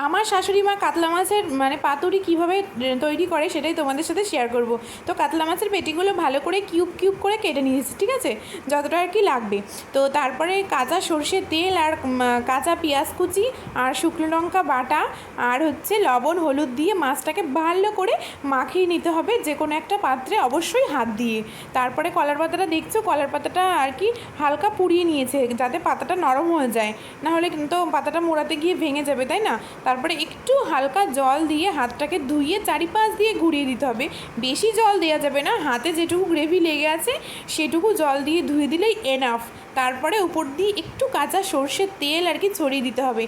আমার শাশুড়ি মা কাতলা মাছের মানে পাতুরি কীভাবে তৈরি করে সেটাই তোমাদের সাথে শেয়ার করব। তো কাতলা মাছের পেটিগুলো ভালো করে কিউব কিউব করে কেটে নিয়েছি, ঠিক আছে, যতটা আর কি লাগবে। তো তারপরে কাঁচা সর্ষের তেল আর কাঁচা পেঁয়াজ কুচি আর শুকনো লঙ্কা বাটা আর হচ্ছে লবণ হলুদ দিয়ে মাছটাকে ভালো করে মাখিয়ে নিতে হবে যে কোনো একটা পাত্রে, অবশ্যই হাত দিয়ে। তারপরে কলার পাতাটা দেখছো, কলার পাতাটা আর কি হালকা পুড়িয়ে নিয়েছে যাতে পাতাটা নরম হয়ে যায়, নাহলে কিন্তু পাতাটা মোড়াতে গিয়ে ভেঙে যাবে, তাই না। তারপরে একটু হালকা জল দিয়ে হাতটাকে ধুইয়ে চারিপাশ দিয়ে ঘুরিয়ে দিতে হবে। বেশি জল দেওয়া যাবে না, হাতে যেটুকু গ্রেভি লেগে আছে সেটুকু জল দিয়ে ধুয়ে দিলেই এনাফ। তারপরে উপর দিয়ে একটু কাঁচা সর্ষের তেল আর কি ছড়িয়ে দিতে হবে,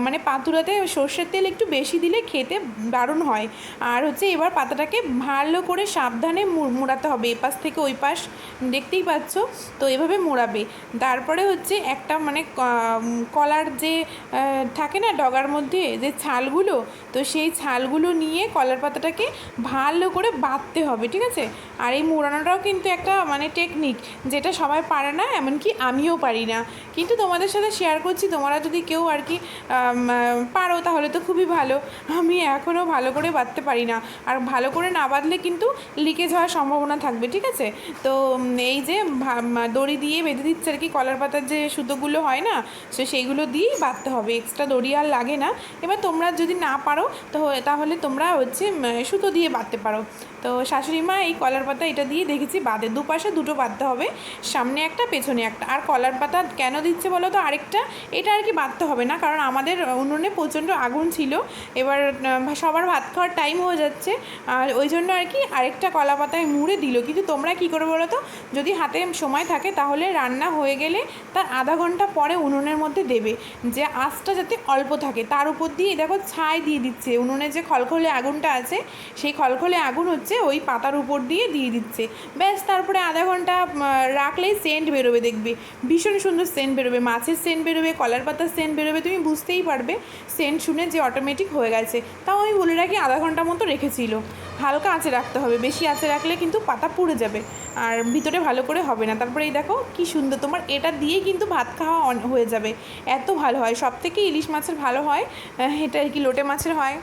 মানে পাতুরাতে সর্ষের তেল একটু বেশি দিলে খেতে দারুণ হয়। আর হচ্ছে এবার পাতাটাকে ভালো করে সাবধানে মোড়াতে হবে, এপাশ থেকে ওই পাশ, দেখতেই পাচ্ছ। তো এভাবে মোড়াবে। তারপরে হচ্ছে একটা মানে কলার যে থাকে না ডগার মধ্যে যে ছালগুলো, তো সেই ছালগুলো নিয়ে কলার পাতাটাকে ভালো করে বাঁধতে হবে, ঠিক আছে। আর এই মোড়ানোটাও কিন্তু একটা মানে টেকনিক, যেটা সবাই পারে না, এমনকি আমিও পারি না, কিন্তু তোমাদের সাথে শেয়ার করছি। তোমরা যদি কেউ আর কি পারো তাহলে তো খুবই ভালো। আমি এখনও ভালো করে বাঁধতে পারি না, আর ভালো করে না বাঁধলে কিন্তু লিকেজ হওয়ার সম্ভাবনা থাকবে, ঠিক আছে। তো এই যে দড়ি দিয়ে বেঁধে দিচ্ছে আর কি, কলার পাতার যে সুতোগুলো হয় না, সেইগুলো দিয়েই বাঁধতে হবে, এক্সট্রা দড়ি আর লাগে না। এবার তোমরা যদি না পারো তো তাহলে তোমরা হচ্ছে সুতো দিয়ে বাঁধতে পারো। তো শাশুড়ি মা এই কলার পাতা এটা দিয়ে দেখেছি বাঁধে, দুপাশে দুটো বাঁধতে হবে, সামনে একটা পেছনে একটা। আর কলার পাতা কেন দিচ্ছে বলো তো আরেকটা, এটা আর কি বাঁধতে হবে না, কারণ আমাদের উনুনে প্রচণ্ড আগুন ছিল, এবার সবার ভাত খাওয়ার টাইম হয়ে যাচ্ছে, আর ওই জন্য আর কি আরেকটা কলা পাতায় মুড়ে দিল। কিন্তু তোমরা কী করে বলো তো, যদি হাতে সময় থাকে তাহলে রান্না হয়ে গেলে তার আধা ঘন্টা পরে উনুনের মধ্যে দেবে, যে আঁচটা যাতে অল্প থাকে। তার উপর দিয়ে দেখো ছাই দিয়ে দিচ্ছে, উনুনে যে খলখলে আগুনটা আছে সেই খলখলে আগুন হচ্ছে ওই পাতার উপর দিয়ে দিচ্ছে, ব্যাস। তারপরে আধা ঘন্টা রাখলেই সেন্ট বেরোবে, দেখবে ভীষণ সুন্দর সেন্ট বেরোবে, মাছের সেন্ট বেরোবে, কলার পাতার সেন্ট বেরোবে, তুমি বুঝতেই পারবে সেন্ট শুনে যে অটোমেটিক হয়ে গেছে। তাও আমি বলে রাখি আধা ঘন্টা মতো রেখেছিল। হালকা আঁচে রাখতে হবে, বেশি আঁচে রাখলে কিন্তু পাতা পুড়ে যাবে আর ভিতরে ভালো করে হবে না। তারপরে এই দেখো কি সুন্দর, তোমার এটা দিয়ে কিন্তু ভাত খাওয়া হয়ে যাবে, এত ভালো হয়। সব থেকে ইলিশ মাছের ভালো হয়, এটা আর কি লোটে মাছের হয়।